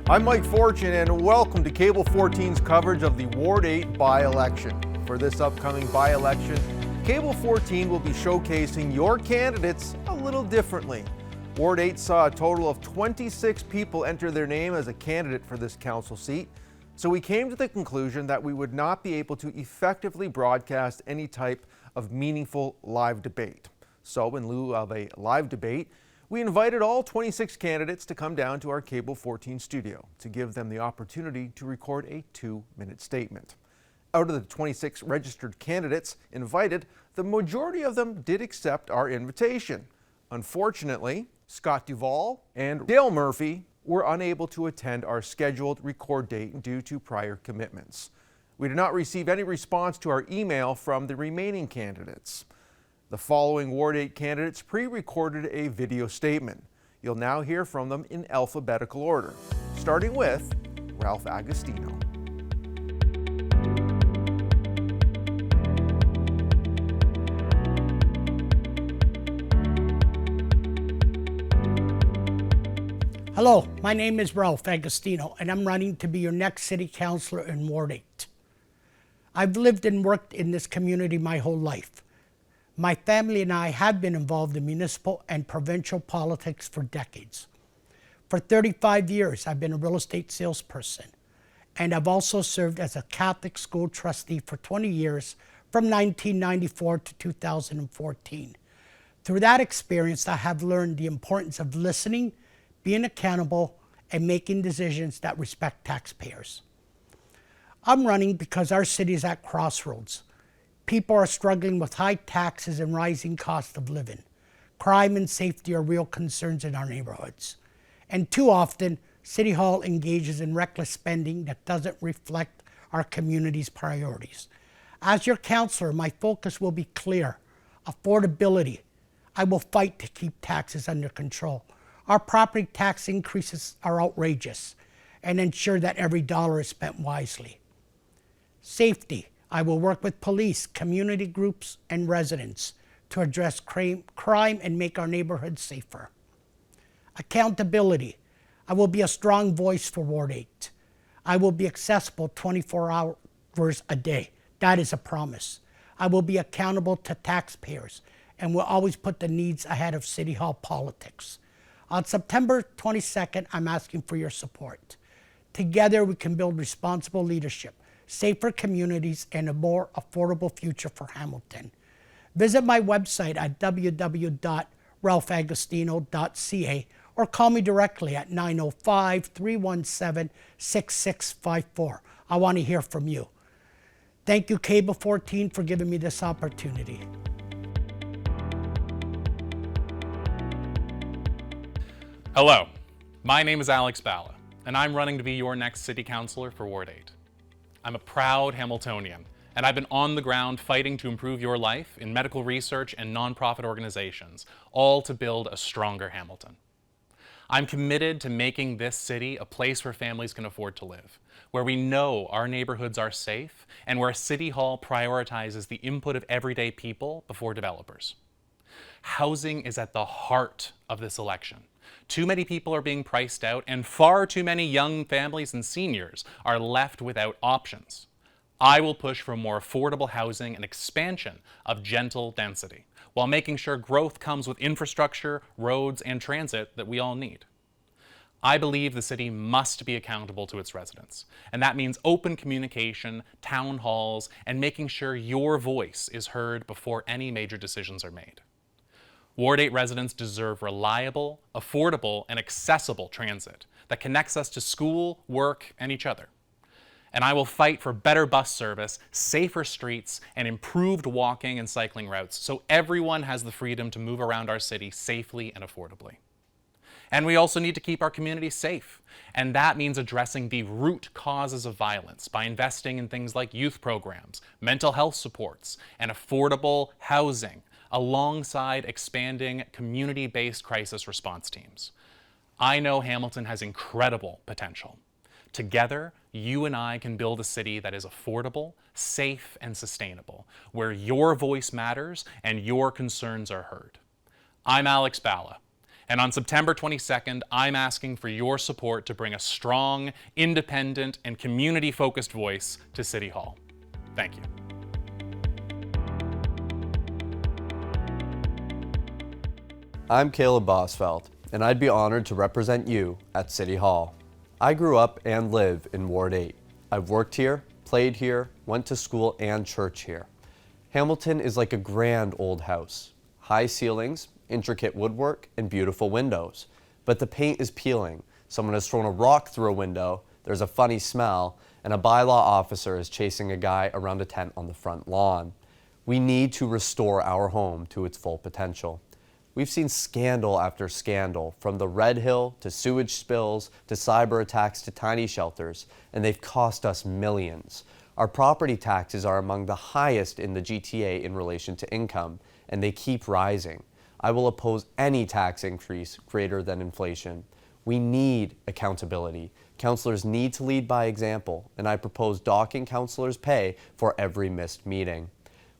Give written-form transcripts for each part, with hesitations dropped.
I'm Mike Fortune, and welcome to Cable 14's coverage of the Ward 8 by-election. For this upcoming by-election, Cable 14 will be showcasing your candidates a little differently. Ward 8 saw a total of 26 people enter their name as a candidate for this council seat, so we came to the conclusion that we would not be able to effectively broadcast any type of meaningful live debate. So in lieu of a live debate, we invited all 26 candidates to come down to our Cable 14 studio to give them the opportunity to record a 2-minute statement. Out of the 26 registered candidates invited, the majority of them did accept our invitation. Unfortunately, Scott Duvall and Dale Murphy were unable to attend our scheduled record date due to prior commitments. We did not receive any response to our email from the remaining candidates. The following Ward 8 candidates pre-recorded a video statement. You'll now hear from them in alphabetical order, starting with Ralph Agostino. Hello, my name is Ralph Agostino, and I'm running to be your next city councillor in Ward 8. I've lived and worked in this community my whole life. My family and I have been involved in municipal and provincial politics for decades. For 35 years, I've been a real estate salesperson, and I've also served as a Catholic school trustee for 20 years from 1994 to 2014. Through that experience, I have learned the importance of listening, being accountable, and making decisions that respect taxpayers. I'm running because our city is at crossroads. People are struggling with high taxes and rising cost of living. Crime and safety are real concerns in our neighborhoods. And too often, City Hall engages in reckless spending that doesn't reflect our community's priorities. As your councillor, my focus will be clear: affordability. I will fight to keep taxes under control. Our property tax increases are outrageous, and ensure that every dollar is spent wisely. Safety. I will work with police, community groups, and residents to address crime and make our neighborhoods safer. Accountability. I will be a strong voice for Ward 8. I will be accessible 24 hours a day. That is a promise. I will be accountable to taxpayers and will always put the needs ahead of City Hall politics. On September 22nd, I'm asking for your support. Together, we can build responsible leadership, safer communities, and a more affordable future for Hamilton. Visit my website at www.ralphagostino.ca or call me directly at 905-317-6654. I want to hear from you. Thank you, Cable 14, for giving me this opportunity. Hello, my name is Alex Ballagh, and I'm running to be your next city councillor for Ward 8. I'm a proud Hamiltonian, and I've been on the ground fighting to improve your life in medical research and nonprofit organizations, all to build a stronger Hamilton. I'm committed to making this city a place where families can afford to live, where we know our neighborhoods are safe, and where City Hall prioritizes the input of everyday people before developers. Housing is at the heart of this election. Too many people are being priced out, and far too many young families and seniors are left without options. I will push for more affordable housing and expansion of gentle density, while making sure growth comes with infrastructure, roads, and transit that we all need. I believe the city must be accountable to its residents, and that means open communication, town halls, and making sure your voice is heard before any major decisions are made. Ward 8 residents deserve reliable, affordable, and accessible transit that connects us to school, work, and each other. And I will fight for better bus service, safer streets, and improved walking and cycling routes so everyone has the freedom to move around our city safely and affordably. And we also need to keep our community safe, and that means addressing the root causes of violence by investing in things like youth programs, mental health supports, and affordable housing, alongside expanding community-based crisis response teams. I know Hamilton has incredible potential. Together, you and I can build a city that is affordable, safe, and sustainable, where your voice matters and your concerns are heard. I'm Alex Ballagh, And on September 22nd, I'm asking for your support to bring a strong, independent, and community-focused voice to City Hall. Thank you. I'm Caleb Bosveld, and I'd be honored to represent you at City Hall. I grew up and live in Ward 8. I've worked here, played here, went to school and church here. Hamilton is like a grand old house. High ceilings, intricate woodwork, and beautiful windows. But the paint is peeling, someone has thrown a rock through a window, there's a funny smell, and a bylaw officer is chasing a guy around a tent on the front lawn. We need to restore our home to its full potential. We've seen scandal after scandal, from the Red Hill to sewage spills to cyber attacks to tiny shelters, and they've cost us millions. Our property taxes are among the highest in the GTA in relation to income, and they keep rising. I will oppose any tax increase greater than inflation. We need accountability. Councillors need to lead by example, and I propose docking councillors' pay for every missed meeting.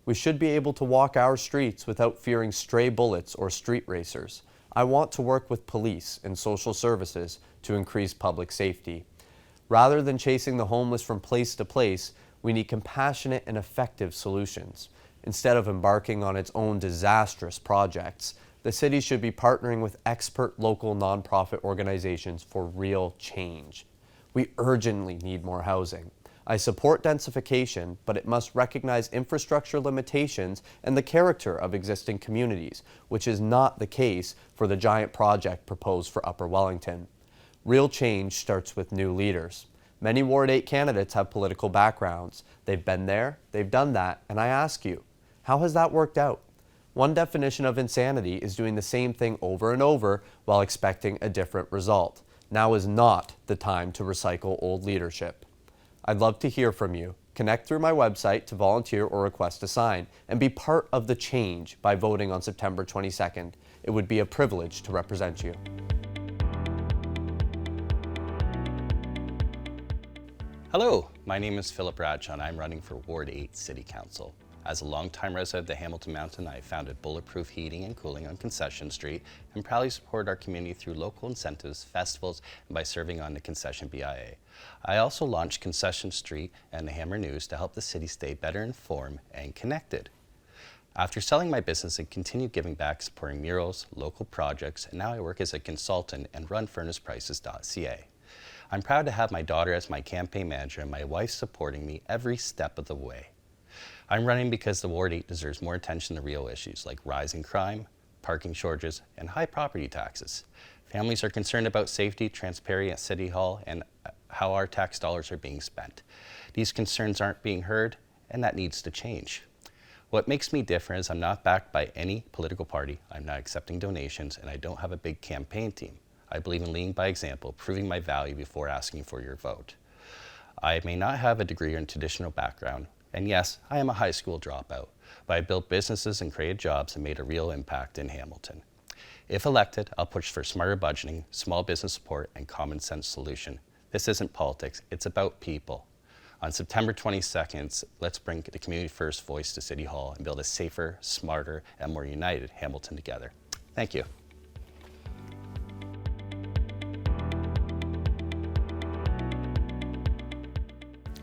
We should be able to walk our streets without fearing stray bullets or street racers. I want to work with police and social services to increase public safety. Rather than chasing the homeless from place to place, we need compassionate and effective solutions. Instead of embarking on its own disastrous projects, the city should be partnering with expert local nonprofit organizations for real change. We urgently need more housing. I support densification, but it must recognize infrastructure limitations and the character of existing communities, which is not the case for the giant project proposed for Upper Wellington. Real change starts with new leaders. Many Ward 8 candidates have political backgrounds. They've been there, they've done that, and I ask you, how has that worked out? One definition of insanity is doing the same thing over and over while expecting a different result. Now is not the time to recycle old leadership. I'd love to hear from you. Connect through my website to volunteer or request a sign, and be part of the change by voting on September 22nd. It would be a privilege to represent you. Hello, my name is Philip Bradshaw and I'm running for Ward 8 City Council. As a longtime resident of the Hamilton Mountain, I founded Bulletproof Heating and Cooling on Concession Street and proudly support our community through local incentives, festivals, and by serving on the Concession BIA. I also launched Concession Street and the Hammer News to help the city stay better informed and connected. After selling my business, I continued giving back, supporting murals, local projects, and now I work as a consultant and run furnaceprices.ca. I'm proud to have my daughter as my campaign manager and my wife supporting me every step of the way. I'm running because the Ward 8 deserves more attention to real issues like rising crime, parking shortages, and high property taxes. Families are concerned about safety, transparency at City Hall, and how our tax dollars are being spent. These concerns aren't being heard, and that needs to change. What makes me different is I'm not backed by any political party, I'm not accepting donations, and I don't have a big campaign team. I believe in leading by example, proving my value before asking for your vote. I may not have a degree or a traditional background, and yes, I am a high school dropout, but I built businesses and created jobs and made a real impact in Hamilton. If elected, I'll push for smarter budgeting, small business support, and common sense solution. This isn't politics, it's about people. On September 22nd, let's bring the community first voice to City Hall and build a safer, smarter, and more united Hamilton together. Thank you.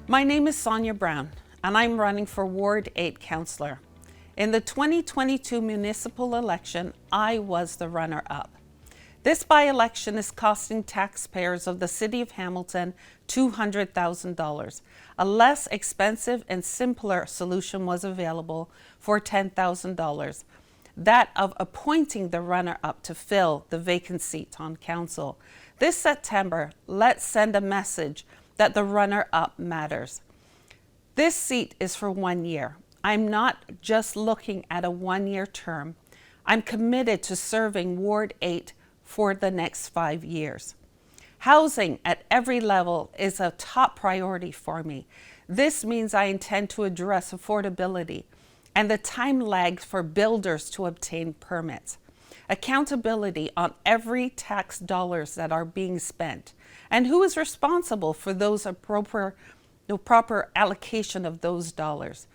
My name is Sonia Brown, and I'm running for Ward 8 Councillor. In the 2022 municipal election, I was the runner-up. This by-election is costing taxpayers of the City of Hamilton $200,000. A less expensive and simpler solution was available for $10,000. That of appointing the runner-up to fill the vacant seat on council. This September, let's send a message that the runner-up matters. This seat is for 1 year. I'm not just looking at a 1-year term. I'm committed to serving Ward 8 for the next 5 years. Housing at every level is a top priority for me. This means I intend to address affordability and the time lag for builders to obtain permits. Accountability on every tax dollars that are being spent, and who is responsible for those proper allocation of those dollars.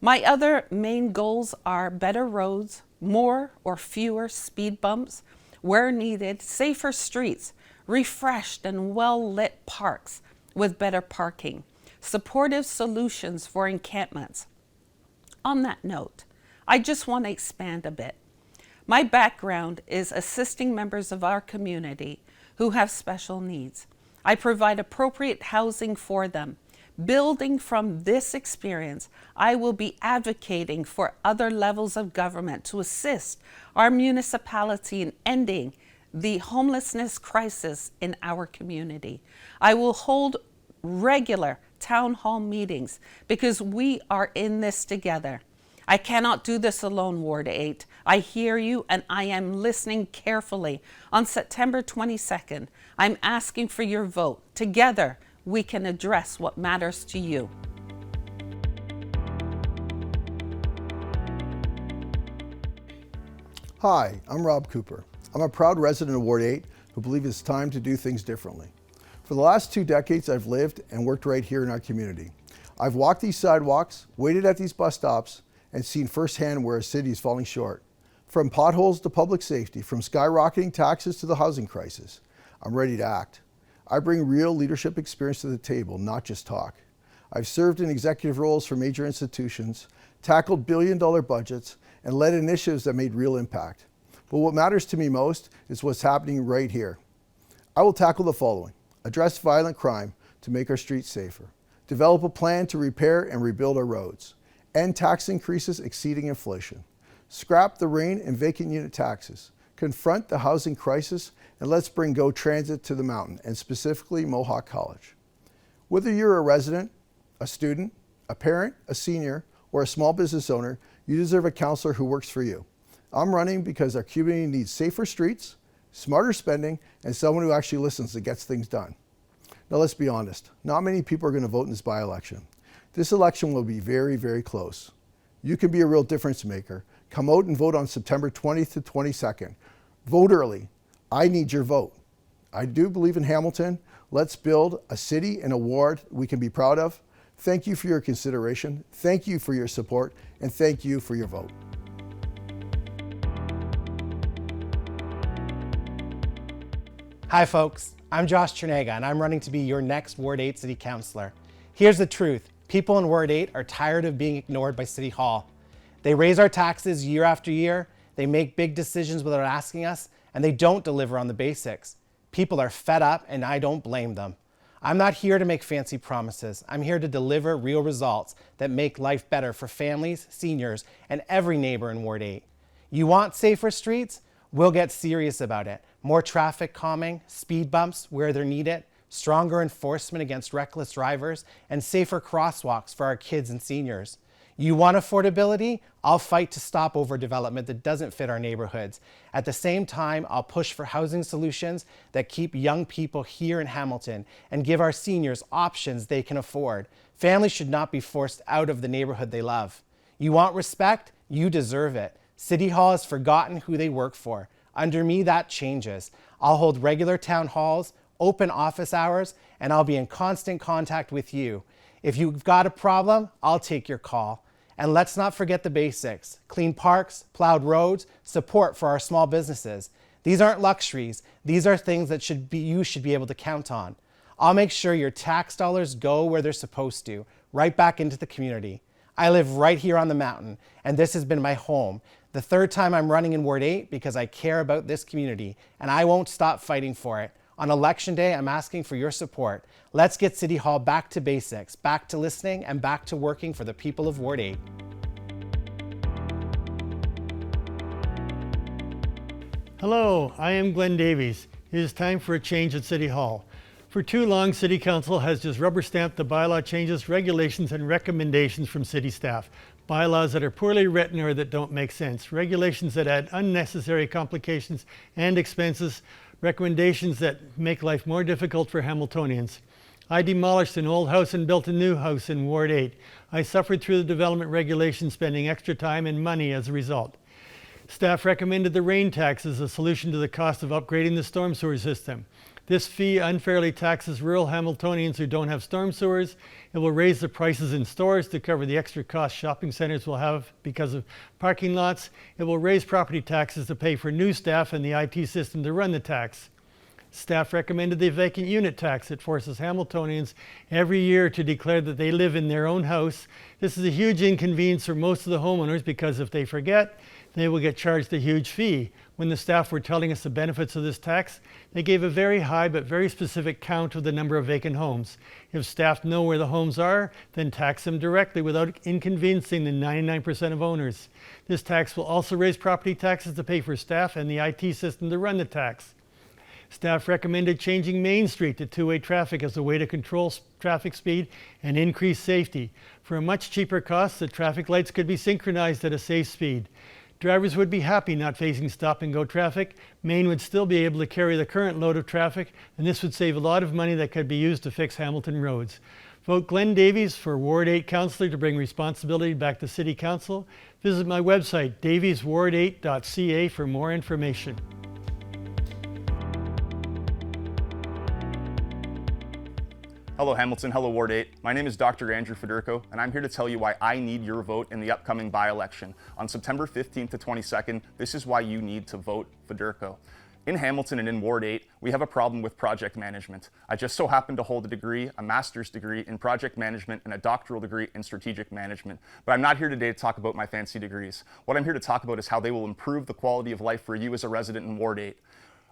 My other main goals are better roads, more or fewer speed bumps, where needed, safer streets, refreshed and well-lit parks with better parking, supportive solutions for encampments. On that note, I just want to expand a bit. My background is assisting members of our community who have special needs. I provide appropriate housing for them. Building from this experience, I will be advocating for other levels of government to assist our municipality in ending the homelessness crisis in our community. I will hold regular town hall meetings because we are in this together. I cannot do this alone, Ward 8. I hear you and I am listening carefully. On September 22nd, I'm asking for your vote. Together, we can address what matters to you. Hi, I'm Rob Cooper. I'm a proud resident of Ward 8 who believes it's time to do things differently. For the last 2 decades, I've lived and worked right here in our community. I've walked these sidewalks, waited at these bus stops, and seen firsthand where a city is falling short. From potholes to public safety, from skyrocketing taxes to the housing crisis, I'm ready to act. I bring real leadership experience to the table, not just talk. I've served in executive roles for major institutions, tackled billion-dollar budgets, and led initiatives that made real impact. But what matters to me most is what's happening right here. I will tackle the following: address violent crime to make our streets safer, develop a plan to repair and rebuild our roads, end tax increases exceeding inflation, scrap the RAIN and vacant unit taxes, confront the housing crisis, and let's bring GO Transit to the mountain, and specifically Mohawk College. Whether you're a resident, a student, a parent, a senior, or a small business owner, you deserve a councillor who works for you. I'm running because our community needs safer streets, smarter spending, and someone who actually listens and gets things done. Now let's be honest, not many people are going to vote in this by-election. This election will be very, very close. You can be a real difference maker. Come out and vote on September 20th to 22nd. Vote early. I need your vote. I do believe in Hamilton. Let's build a city and a ward we can be proud of. Thank you for your consideration. Thank you for your support. And thank you for your vote. Hi folks, I'm Josh Czerniga and I'm running to be your next Ward 8 City Councillor. Here's the truth. People in Ward 8 are tired of being ignored by City Hall. They raise our taxes year after year, they make big decisions without asking us, and they don't deliver on the basics. People are fed up and I don't blame them. I'm not here to make fancy promises. I'm here to deliver real results that make life better for families, seniors, and every neighbor in Ward 8. You want safer streets? We'll get serious about it. More traffic calming, speed bumps where they're needed, stronger enforcement against reckless drivers, and safer crosswalks for our kids and seniors. You want affordability? I'll fight to stop overdevelopment that doesn't fit our neighborhoods. At the same time, I'll push for housing solutions that keep young people here in Hamilton and give our seniors options they can afford. Families should not be forced out of the neighborhood they love. You want respect? You deserve it. City Hall has forgotten who they work for. Under me, that changes. I'll hold regular town halls, open office hours, and I'll be in constant contact with you. If you've got a problem, I'll take your call. And let's not forget the basics: clean parks, plowed roads, support for our small businesses. These aren't luxuries. These are things that you should be able to count on. I'll make sure your tax dollars go where they're supposed to, right back into the community. I live right here on the mountain, and this has been my home. The third time I'm running in Ward 8 because I care about this community, and I won't stop fighting for it. On election day, I'm asking for your support. Let's get City Hall back to basics, back to listening, and back to working for the people of Ward 8. Hello, I am Glenn Davies. It is time for a change at City Hall. For too long, City Council has just rubber stamped the bylaw changes, regulations, and recommendations from city staff. Bylaws that are poorly written or that don't make sense. Regulations that add unnecessary complications and expenses. Recommendations that make life more difficult for Hamiltonians. I demolished an old house and built a new house in Ward 8. I suffered through the development regulations, spending extra time and money as a result. Staff recommended the rain tax as a solution to the cost of upgrading the storm sewer system. This fee unfairly taxes rural Hamiltonians who don't have storm sewers. It will raise the prices in stores to cover the extra cost shopping centers will have because of parking lots. It will raise property taxes to pay for new staff and the IT system to run the tax. Staff recommended the vacant unit tax. It forces Hamiltonians every year to declare that they live in their own house. This is a huge inconvenience for most of the homeowners because if they forget, they will get charged a huge fee. When the staff were telling us the benefits of this tax, they gave a very high but very specific count of the number of vacant homes. If staff know where the homes are, then tax them directly without inconveniencing the 99% of owners. This tax will also raise property taxes to pay for staff and the IT system to run the tax. Staff recommended changing Main Street to two-way traffic as a way to control traffic speed and increase safety. For a much cheaper cost, the traffic lights could be synchronized at a safe speed. Drivers would be happy not facing stop-and-go traffic. Main would still be able to carry the current load of traffic, and this would save a lot of money that could be used to fix Hamilton roads. Vote Glenn Davies for Ward 8 Councillor to bring responsibility back to City Council. Visit my website, daviesward8.ca, for more information. Hello Hamilton, hello Ward 8. My name is Dr. Andrew Fedurko, and I'm here to tell you why I need your vote in the upcoming by-election. On September 15th to 22nd, this is why you need to vote Fedurko. In Hamilton and in Ward 8, we have a problem with project management. I just so happen to hold a degree, a master's degree in project management and a doctoral degree in strategic management. But I'm not here today to talk about my fancy degrees. What I'm here to talk about is how they will improve the quality of life for you as a resident in Ward 8.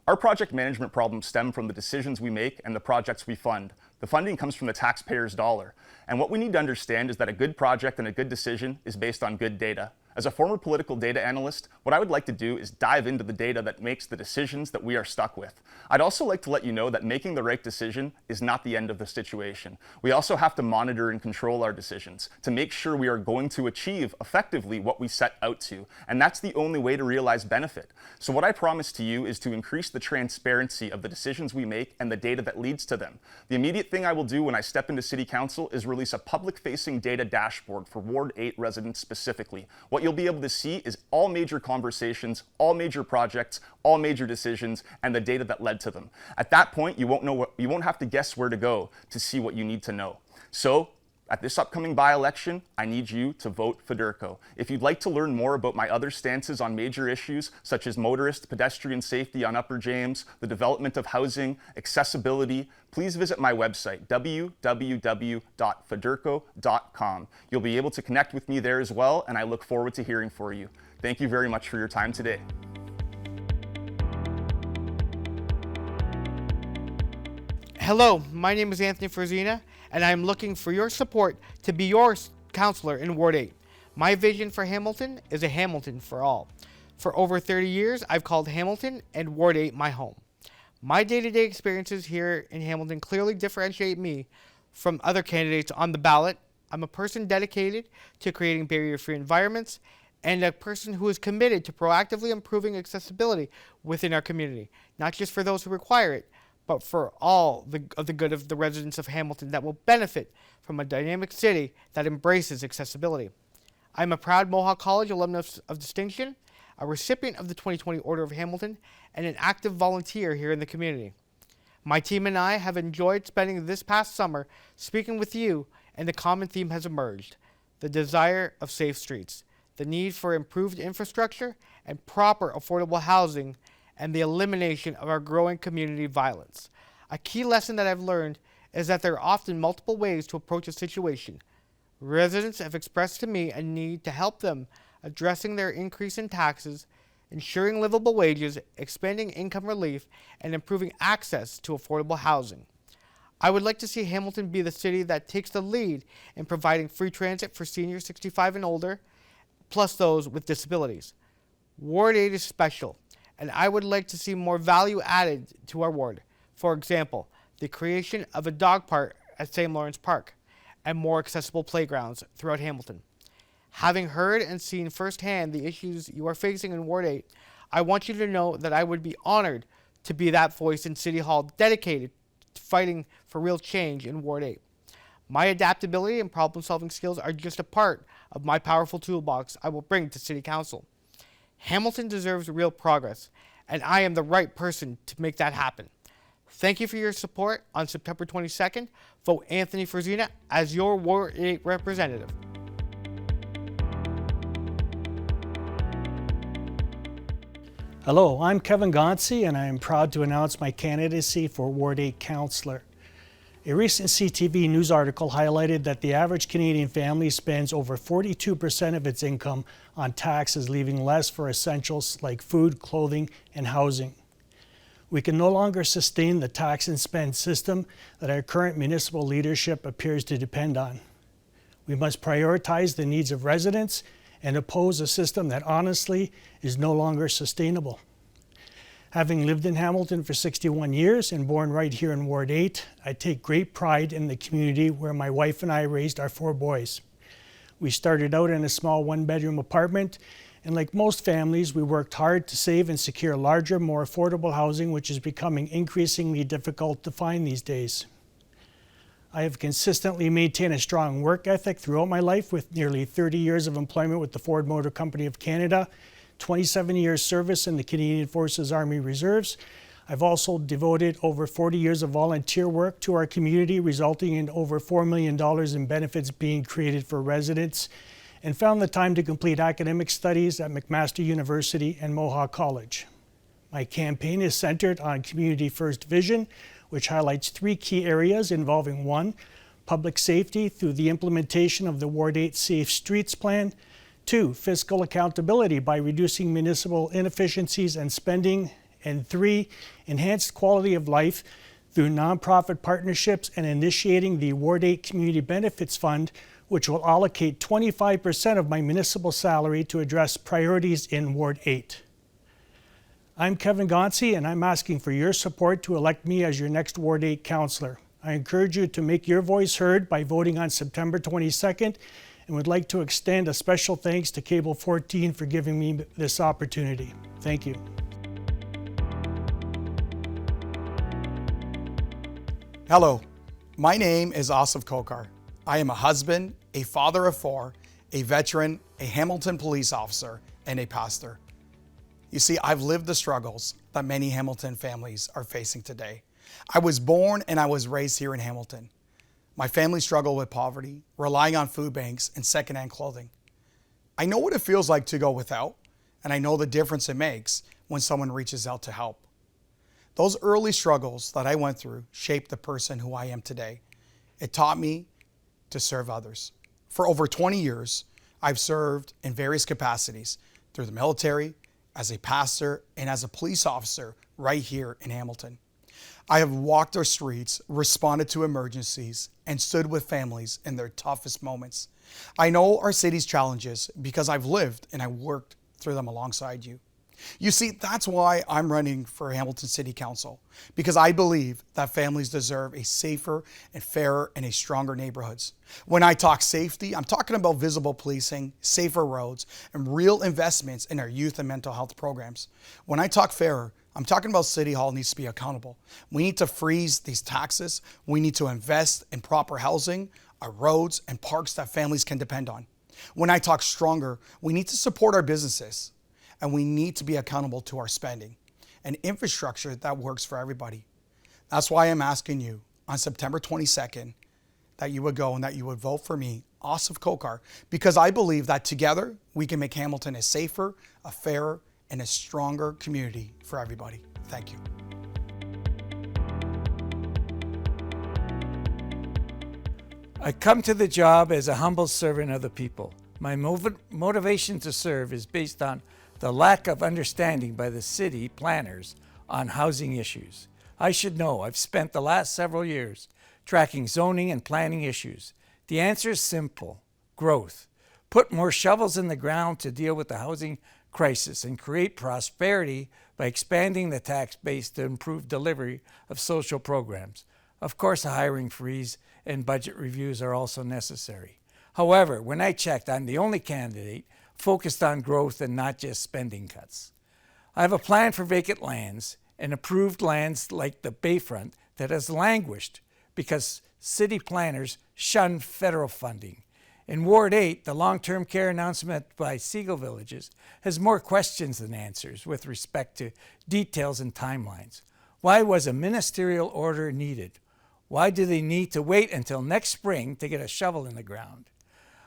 Our project management problems stem from the decisions we make and the projects we fund. The funding comes from the taxpayer's dollar. And what we need to understand is that a good project and a good decision is based on good data. As a former political data analyst, what I would like to do is dive into the data that makes the decisions that we are stuck with. I'd also like to let you know that making the right decision is not the end of the situation. We also have to monitor and control our decisions to make sure we are going to achieve effectively what we set out to. And that's the only way to realize benefit. So what I promise to you is to increase the transparency of the decisions we make and the data that leads to them. The immediate thing I will do when I step into City Council is release a public-facing data dashboard for Ward 8 residents specifically. What you'll be able to see is all major conversations, all major projects, all major decisions, and the data that led to them. At that point, you won't have to guess where to go to see what you need to know. So, at this upcoming by-election, I need you to vote Fedurko. If you'd like to learn more about my other stances on major issues, such as motorist pedestrian safety on Upper James, the development of housing, accessibility, please visit my website, www.fedurko.com. You'll be able to connect with me there as well, and I look forward to hearing from you. Thank you very much for your time today. Hello, my name is Anthony Frisina, and I'm looking for your support to be your councillor in Ward 8. My vision for Hamilton is a Hamilton for all. For over 30 years, I've called Hamilton and Ward 8 my home. My day-to-day experiences here in Hamilton clearly differentiate me from other candidates on the ballot. I'm a person dedicated to creating barrier-free environments and a person who is committed to proactively improving accessibility within our community, not just for those who require it, but for all the good of the residents of Hamilton that will benefit from a dynamic city that embraces accessibility. I'm a proud Mohawk College alumnus of distinction, a recipient of the 2020 Order of Hamilton, and an active volunteer here in the community. My team and I have enjoyed spending this past summer speaking with you, and the common theme has emerged: the desire of safe streets, the need for improved infrastructure and proper affordable housing, and the elimination of our growing community violence. A key lesson that I've learned is that there are often multiple ways to approach a situation. Residents have expressed to me a need to help them addressing their increase in taxes, ensuring livable wages, expanding income relief, and improving access to affordable housing. I would like to see Hamilton be the city that takes the lead in providing free transit for seniors 65 and older, plus those with disabilities. Ward 8 is special, and I would like to see more value added to our ward. For example, the creation of a dog park at St. Lawrence Park and more accessible playgrounds throughout Hamilton. Having heard and seen firsthand the issues you are facing in Ward 8, I want you to know that I would be honored to be that voice in City Hall dedicated to fighting for real change in Ward 8. My adaptability and problem-solving skills are just a part of my powerful toolbox I will bring to City Council. Hamilton deserves real progress, and I am the right person to make that happen. Thank you for your support. On September 22nd, vote Anthony Frisina as your Ward 8 representative. Hello, I'm Kevin Gonci, and I am proud to announce my candidacy for Ward 8 Councillor. A recent CTV news article highlighted that the average Canadian family spends over 42% of its income on taxes, leaving less for essentials like food, clothing, and housing. We can no longer sustain the tax and spend system that our current municipal leadership appears to depend on. We must prioritize the needs of residents and oppose a system that honestly is no longer sustainable. Having lived in Hamilton for 61 years and born right here in Ward 8, I take great pride in the community where my wife and I raised our 4 boys. We started out in a small 1-bedroom apartment, and like most families, we worked hard to save and secure larger, more affordable housing, which is becoming increasingly difficult to find these days. I have consistently maintained a strong work ethic throughout my life, with nearly 30 years of employment with the Ford Motor Company of Canada, 27 years service in the Canadian Forces Army Reserves. I've also devoted over 40 years of volunteer work to our community, resulting in over $4 million in benefits being created for residents, and found the time to complete academic studies at McMaster University and Mohawk College. My campaign is centered on Community First Vision, which highlights 3 key areas involving 1, public safety through the implementation of the Ward 8 Safe Streets Plan, 2, fiscal accountability by reducing municipal inefficiencies and spending, and 3, enhanced quality of life through nonprofit partnerships and initiating the Ward 8 Community Benefits Fund, which will allocate 25% of my municipal salary to address priorities in Ward 8. I'm Kevin Gonci, and I'm asking for your support to elect me as your next Ward 8 councillor. I encourage you to make your voice heard by voting on September 22nd, and would like to extend a special thanks to Cable 14 for giving me this opportunity. Thank you. Hello, my name is Asuf Khokhar. I am a husband, a father of 4, a veteran, a Hamilton police officer, and a pastor. You see, I've lived the struggles that many Hamilton families are facing today. I was born and I was raised here in Hamilton. My family struggled with poverty, relying on food banks and secondhand clothing. I know what it feels like to go without, and I know the difference it makes when someone reaches out to help. Those early struggles that I went through shaped the person who I am today. It taught me to serve others. For over 20 years, I've served in various capacities through the military, as a pastor, and as a police officer right here in Hamilton. I have walked our streets, responded to emergencies, and stood with families in their toughest moments. I know our city's challenges because I've lived and I worked through them alongside you. You see, that's why I'm running for Hamilton City Council, because I believe that families deserve a safer and fairer and a stronger neighborhoods. When I talk safety, I'm talking about visible policing, safer roads, and real investments in our youth and mental health programs. When I talk fairer, I'm talking about City Hall needs to be accountable. We need to freeze these taxes. We need to invest in proper housing, our roads, and parks that families can depend on. When I talk stronger, we need to support our businesses, and we need to be accountable to our spending and infrastructure that works for everybody. That's why I'm asking you on September 22nd that you would go and that you would vote for me, Asuf Khokhar, because I believe that together we can make Hamilton a safer, a fairer, and a stronger community for everybody. Thank you. I come to the job as a humble servant of the people. My motivation to serve is based on the lack of understanding by the city planners on housing issues. I should know, I've spent the last several years tracking zoning and planning issues. The answer is simple: growth. Put more shovels in the ground to deal with the housing crisis and create prosperity by expanding the tax base to improve delivery of social programs. Of course, a hiring freeze and budget reviews are also necessary. However, when I checked, I'm the only candidate focused on growth and not just spending cuts. I have a plan for vacant lands and approved lands like the Bayfront that has languished because city planners shun federal funding. In Ward 8, the long-term care announcement by Seagull Villages has more questions than answers with respect to details and timelines. Why was a ministerial order needed? Why do they need to wait until next spring to get a shovel in the ground?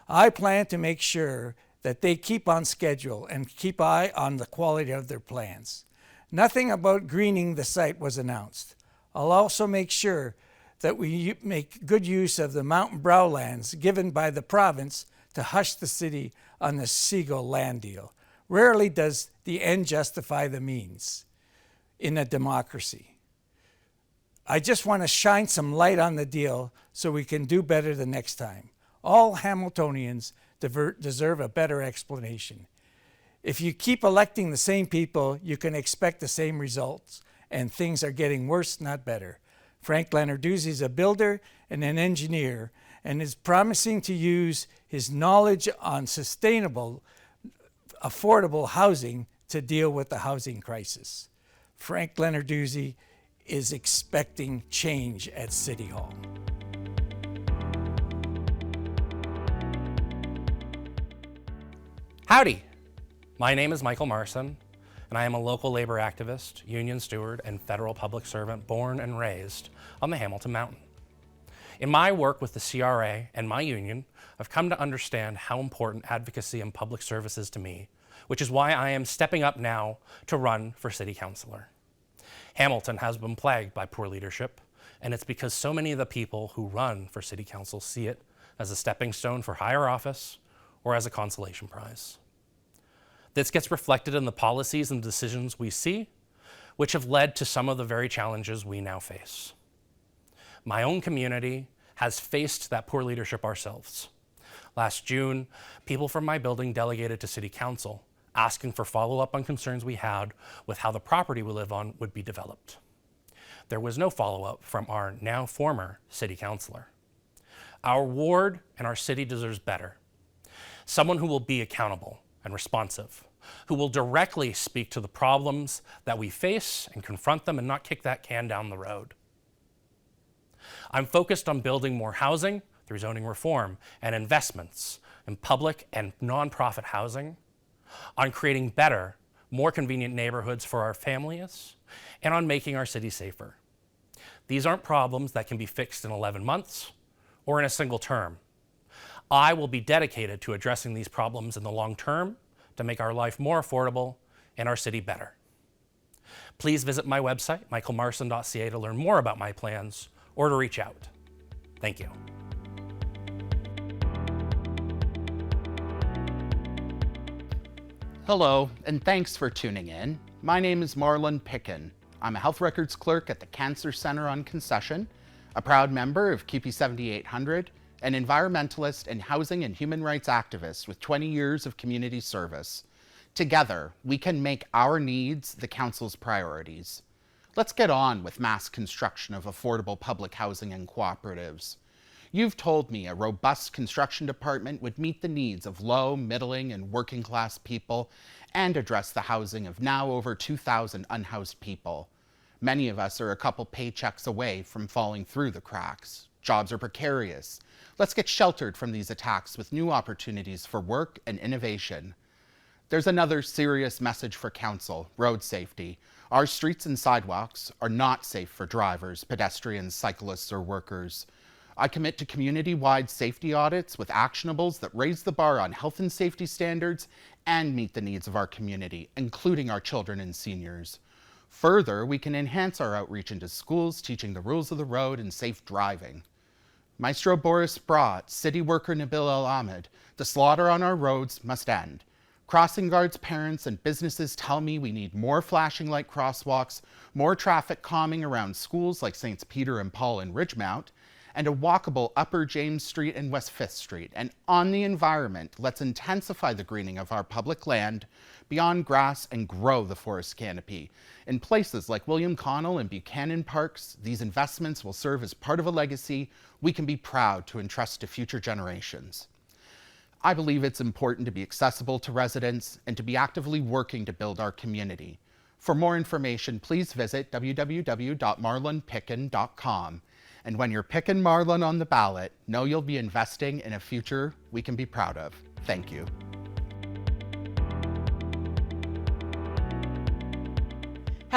I plan to make sure that they keep on schedule and keep eye on the quality of their plans. Nothing about greening the site was announced. I'll also make sure that we make good use of the mountain brow lands given by the province to hush the city on the Seagull land deal. Rarely does the end justify the means in a democracy. I just want to shine some light on the deal so we can do better the next time. All Hamiltonians deserve a better explanation. If you keep electing the same people, you can expect the same results, and things are getting worse, not better. Frank Lenarduzzi is a builder and an engineer and is promising to use his knowledge on sustainable, affordable housing to deal with the housing crisis. Frank Lenarduzzi is expecting change at City Hall. Howdy, my name is Michael Marson, and I am a local labor activist, union steward, and federal public servant born and raised on the Hamilton Mountain. In my work with the CRA and my union, I've come to understand how important advocacy and public service is to me, which is why I am stepping up now to run for city councilor. Hamilton has been plagued by poor leadership, and it's because so many of the people who run for city council see it as a stepping stone for higher office or as a consolation prize. This gets reflected in the policies and decisions we see, which have led to some of the very challenges we now face. My own community has faced that poor leadership ourselves. Last June, people from my building delegated to City Council, asking for follow-up on concerns we had with how the property we live on would be developed. There was no follow-up from our now former City Councilor. Our ward and our city deserves better. Someone who will be accountable and responsive, who will directly speak to the problems that we face and confront them and not kick that can down the road. I'm focused on building more housing through zoning reform and investments in public and nonprofit housing, on creating better, more convenient neighborhoods for our families, and on making our city safer. These aren't problems that can be fixed in 11 months or in a single term. I will be dedicated to addressing these problems in the long term to make our life more affordable and our city better. Please visit my website, michaelmarson.ca, to learn more about my plans or to reach out. Thank you. Hello, and thanks for tuning in. My name is Marlon Picken. I'm a health records clerk at the Cancer Center on Concession, a proud member of CUPE 7800, an environmentalist and housing and human rights activist with 20 years of community service. Together, we can make our needs the council's priorities. Let's get on with mass construction of affordable public housing and cooperatives. You've told me a robust construction department would meet the needs of low, middling, and working class people and address the housing of now over 2,000 unhoused people. Many of us are a couple paychecks away from falling through the cracks. Jobs are precarious. Let's get sheltered from these attacks with new opportunities for work and innovation. There's another serious message for council: road safety. Our streets and sidewalks are not safe for drivers, pedestrians, cyclists, or workers. I commit to community-wide safety audits with actionables that raise the bar on health and safety standards and meet the needs of our community, including our children and seniors. Further, we can enhance our outreach into schools, teaching the rules of the road and safe driving. Maestro Boris Brat, city worker Nabil El Ahmed, the slaughter on our roads must end. Crossing guards, parents, and businesses tell me we need more flashing light crosswalks, more traffic calming around schools like St. Peter and Paul and Ridgemount, and a walkable Upper James Street and West 5th Street. And on the environment, let's intensify the greening of our public land beyond grass and grow the forest canopy. In places like William Connell and Buchanan Parks, these investments will serve as part of a legacy we can be proud to entrust to future generations. I believe it's important to be accessible to residents and to be actively working to build our community. For more information, please visit www.marlonpicken.com. And when you're picking Marlon on the ballot, know you'll be investing in a future we can be proud of. Thank you.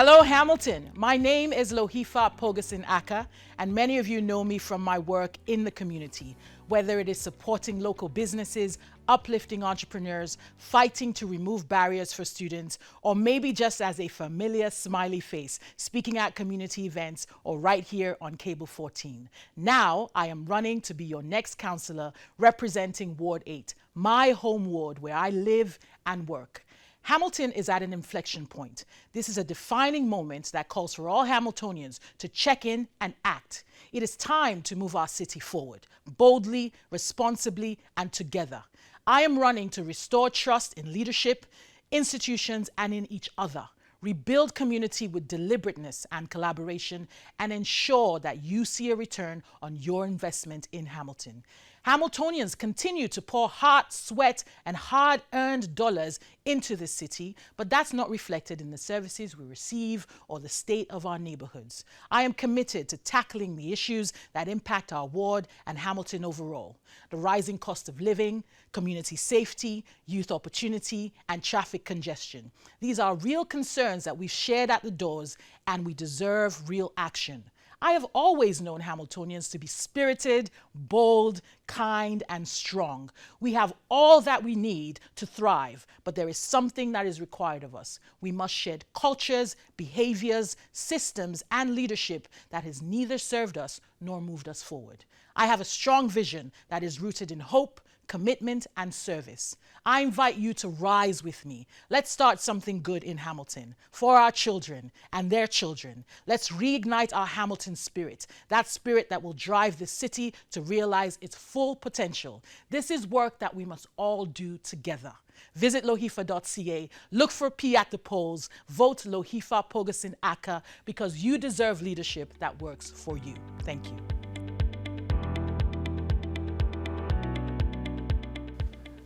Hello, Hamilton. My name is Lohifa Pogoson Acker, and many of you know me from my work in the community, whether it is supporting local businesses, uplifting entrepreneurs, fighting to remove barriers for students, or maybe just as a familiar smiley face, speaking at community events or right here on Cable 14. Now, I am running to be your next councillor representing Ward 8, my home ward where I live and work. Hamilton is at an inflection point. This is a defining moment that calls for all Hamiltonians to check in and act. It is time to move our city forward, boldly, responsibly, and together. I am running to restore trust in leadership, institutions, and in each other. Rebuild community with deliberateness and collaboration, and ensure that you see a return on your investment in Hamilton. Hamiltonians continue to pour heart, sweat, and hard-earned dollars into the city, but that's not reflected in the services we receive or the state of our neighborhoods. I am committed to tackling the issues that impact our ward and Hamilton overall. The rising cost of living, community safety, youth opportunity, and traffic congestion. These are real concerns that we've shared at the doors, and we deserve real action. I have always known Hamiltonians to be spirited, bold, kind, and strong. We have all that we need to thrive, but there is something that is required of us. We must shed cultures, behaviors, systems, and leadership that has neither served us nor moved us forward. I have a strong vision that is rooted in hope, commitment, and service. I invite you to rise with me. Let's start something good in Hamilton for our children and their children. Let's reignite our Hamilton spirit, that spirit that will drive the city to realize its full potential. This is work that we must all do together. Visit lohifa.ca, look for P at the polls, vote Lohifa Pogoson Acker, because you deserve leadership that works for you. Thank you.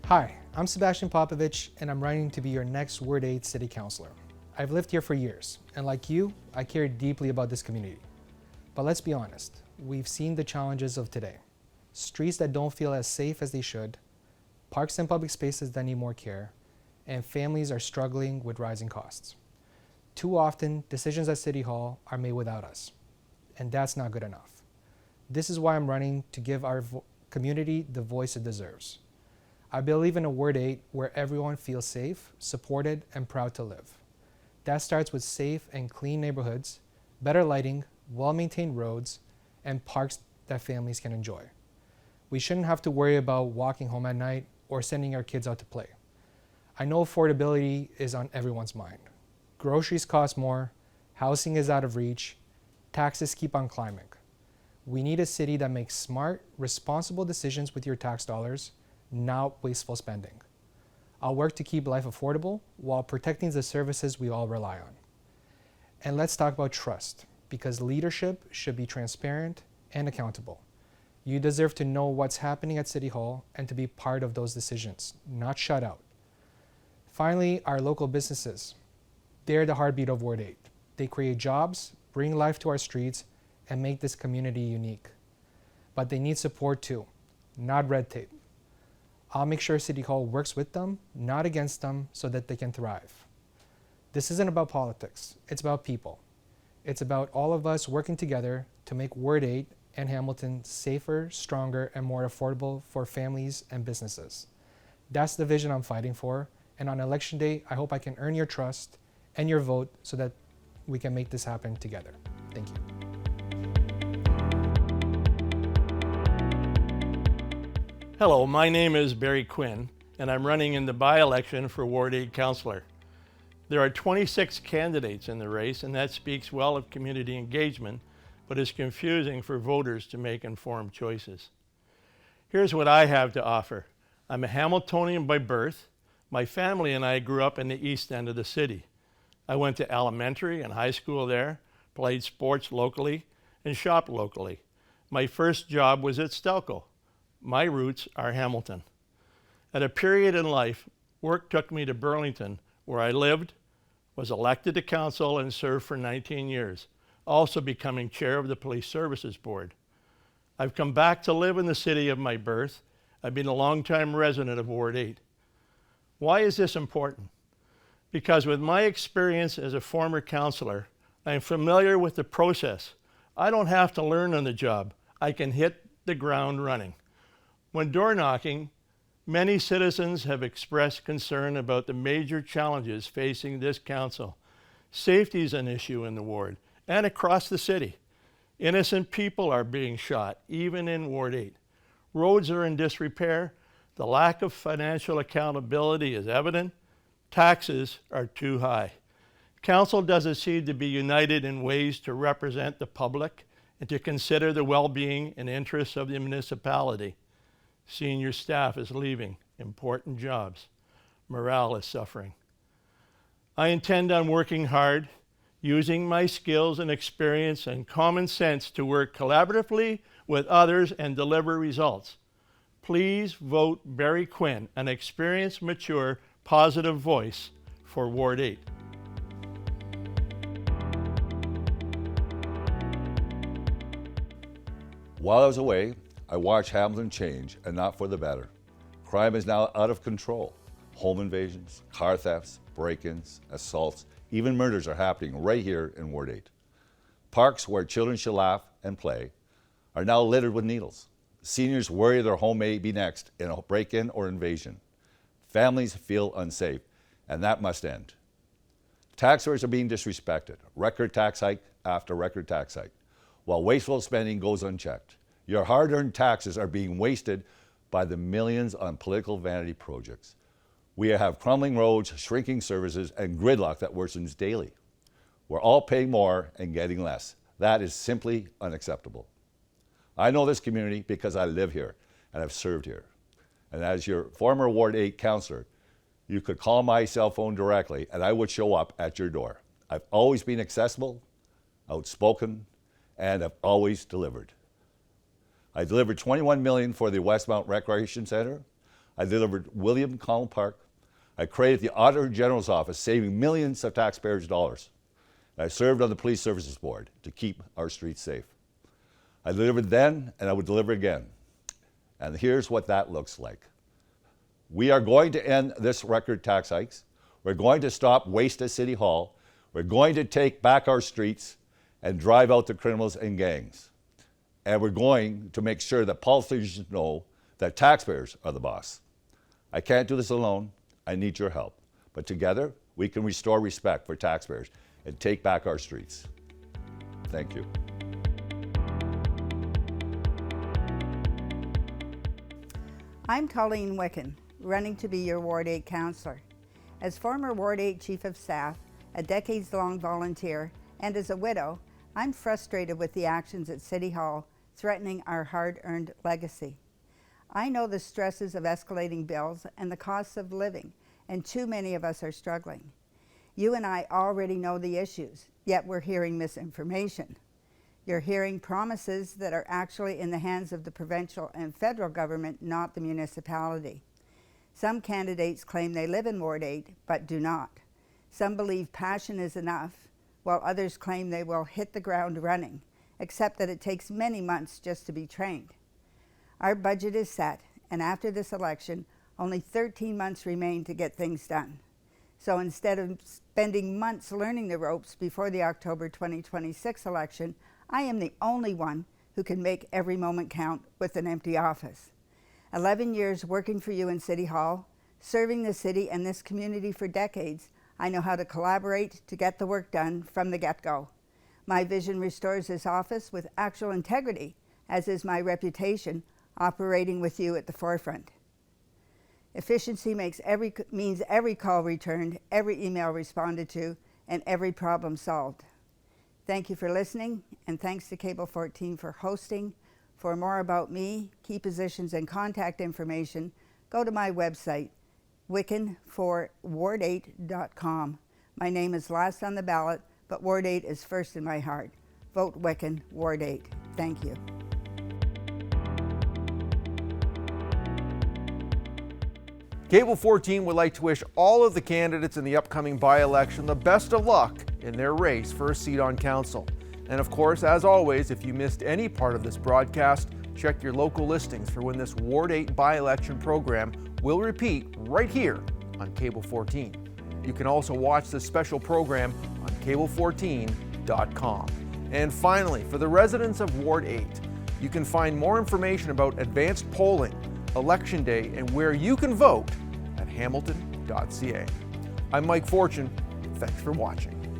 Hi, I'm Sebastien Popvici, and I'm running to be your next Ward 8 City Councilor. I've lived here for years, and like you, I care deeply about this community. But let's be honest, we've seen the challenges of today. Streets that don't feel as safe as they should, parks and public spaces that need more care, and families are struggling with rising costs. Too often, decisions at City Hall are made without us, and that's not good enough. This is why I'm running to give our community the voice it deserves. I believe in a Ward 8 where everyone feels safe, supported, and proud to live. That starts with safe and clean neighborhoods, better lighting, well-maintained roads, and parks that families can enjoy. We shouldn't have to worry about walking home at night or sending our kids out to play. I know affordability is on everyone's mind. Groceries cost more, housing is out of reach, taxes keep on climbing. We need a city that makes smart, responsible decisions with your tax dollars, not wasteful spending. I'll work to keep life affordable while protecting the services we all rely on. And let's talk about trust, because leadership should be transparent and accountable. You deserve to know what's happening at City Hall and to be part of those decisions, not shut out. Finally, our local businesses. They're the heartbeat of Ward 8. They create jobs, bring life to our streets, and make this community unique. But they need support too, not red tape. I'll make sure City Hall works with them, not against them, so that they can thrive. This isn't about politics, it's about people. It's about all of us working together to make Ward 8 and Hamilton safer, stronger, and more affordable for families and businesses. That's the vision I'm fighting for, and on Election Day, I hope I can earn your trust and your vote so that we can make this happen together. Thank you. Hello, my name is Barry Quinn, and I'm running in the by-election for Ward 8 Councillor. There are 26 candidates in the race, and that speaks well of community engagement, but is confusing for voters to make informed choices. Here's what I have to offer. I'm a Hamiltonian by birth. My family and I grew up in the east end of the city. I went to elementary and high school there, played sports locally, and shopped locally. My first job was at Stelco. My roots are Hamilton. At a period in life, work took me to Burlington, where I lived, was elected to council, and served for 19 years, also becoming chair of the Police Services Board. I've come back to live in the city of my birth. I've been a longtime resident of Ward 8. Why is this important? because with my experience as a former councillor, I am familiar with the process. I don't have to learn on the job. I can hit the ground running. When door knocking, many citizens have expressed concern about the major challenges facing this council. Safety is an issue in the ward and across the city. Innocent people are being shot, even in Ward 8. Roads are in disrepair. The lack of financial accountability is evident. Taxes are too high. Council doesn't seem to be united in ways to represent the public and to consider the well-being and interests of the municipality. Senior staff is leaving important jobs. Morale is suffering. I intend on working hard, using my skills and experience and common sense to work collaboratively with others and deliver results. Please vote Barry Quinn, an experienced, mature, positive voice for Ward 8. While I was away, I watched Hamilton change, and not for the better. Crime is now out of control. Home invasions, car thefts, break-ins, assaults, even murders are happening right here in Ward 8. Parks where children should laugh and play are now littered with needles. Seniors worry their home may be next in a break-in or invasion. Families feel unsafe, and that must end. Taxpayers are being disrespected. Record tax hike after record tax hike, while wasteful spending goes unchecked. Your hard-earned taxes are being wasted by the millions on political vanity projects. We have crumbling roads, shrinking services, and gridlock that worsens daily. We're all paying more and getting less. That is simply unacceptable. I know this community because I live here and have served here. And as your former Ward 8 councillor, you could call my cell phone directly and I would show up at your door. I've always been accessible, outspoken, and have always delivered. I delivered $21 million for the Westmount Recreation Centre. I delivered William Collin Park. I created the Auditor General's Office, saving millions of taxpayers' dollars. I served on the Police Services Board to keep our streets safe. I delivered then, and I would deliver again. And here's what that looks like. We are going to end this record tax hikes. We're going to stop waste at City Hall. We're going to take back our streets and drive out the criminals and gangs. And we're going to make sure that politicians know that taxpayers are the boss. I can't do this alone. I need your help. But together, we can restore respect for taxpayers and take back our streets. Thank you. I'm Colleen Wicken, running to be your Ward 8 councillor. As former Ward 8 Chief of Staff, a decades-long volunteer, and as a widow, I'm frustrated with the actions at City Hall threatening our hard-earned legacy. I know the stresses of escalating bills and the costs of living, and too many of us are struggling. You and I already know the issues, yet we're hearing misinformation. You're hearing promises that are actually in the hands of the provincial and federal government, not the municipality. Some candidates claim they live in Ward 8, but do not. Some believe passion is enough, while others claim they will hit the ground running, except that it takes many months just to be trained. Our budget is set, and after this election, only 13 months remain to get things done. So instead of spending months learning the ropes before the October 2026 election, I am the only one who can make every moment count with an empty office. 11 years working for you in City Hall, serving the city and this community for decades, I know how to collaborate to get the work done from the get-go. My vision restores this office with actual integrity, as is my reputation, operating with you at the forefront. Efficiency means every call returned, every email responded to, and every problem solved. Thank you for listening, and thanks to Cable 14 for hosting. For more about me, key positions, and contact information, go to my website, wickenforward8.com. My name is last on the ballot, but Ward 8 is first in my heart. Vote Wicken, Ward 8. Thank you. Cable 14 would like to wish all of the candidates in the upcoming by-election the best of luck in their race for a seat on council. And of course, as always, if you missed any part of this broadcast, check your local listings for when this Ward 8 by-election program will repeat right here on Cable 14. You can also watch this special program on cable14.com. And finally, for the residents of Ward 8, you can find more information about advanced polling, Election Day, and where you can vote at hamilton.ca. I'm Mike Fortune. Thanks for watching.